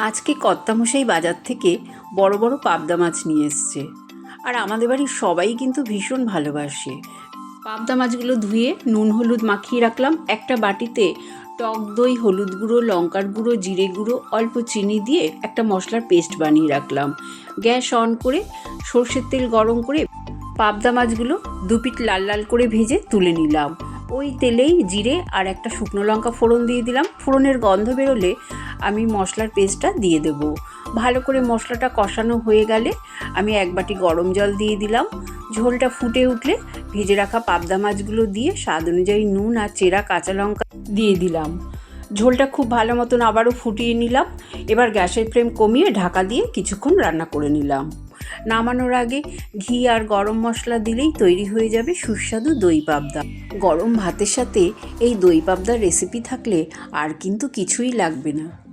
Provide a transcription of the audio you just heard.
আজকে কর্তামশাই বাজার থেকে বড় বড় পাবদা মাছ নিয়ে এসছে। আর আমাদের বাড়ির সবাই কিন্তু ভীষণ ভালোবাসে। পাবদা মাছগুলো ধুয়ে নুন হলুদ মাখিয়ে রাখলাম। একটা বাটিতে টক দই, হলুদ গুঁড়ো, লঙ্কার গুঁড়ো, জিরে গুঁড়ো, অল্প চিনি দিয়ে একটা মশলার পেস্ট বানিয়ে রাখলাম। গ্যাস অন করে সর্ষের তেল গরম করে পাবদা মাছগুলো দুপিঠ লাল লাল করে ভেজে তুলে নিলাম। ওই তেলেই জিরে আর একটা শুকনো লঙ্কা ফোড়ন দিয়ে দিলাম। ফোড়নের গন্ধ বেরোলে আমি মশলার পেস্টটা দিয়ে দেব। ভালো করে মশলাটা কষানো হয়ে গেলে আমি এক বাটি গরম জল দিয়ে দিলাম। ঝোলটা ফুটে উঠলে ভেজে রাখা পাবদা মাছগুলো দিয়ে স্বাদ অনুযায়ী নুন আর চেরা কাঁচা লঙ্কা দিয়ে দিলাম। ঝোলটা খুব ভালো মতন আবারও ফুটিয়ে নিলাম। এবার গ্যাসের ফ্লেম কমিয়ে ঢাকা দিয়ে কিছুক্ষণ রান্না করে নিলাম। নামানোর আগে ঘি আর গরম মশলা দিলেই তৈরি হয়ে যাবে সুস্বাদু দই পাবদা। গরম ভাতের সাথে এই দই পাবদার রেসিপি থাকলে আর কিন্তু কিছুই লাগবে না।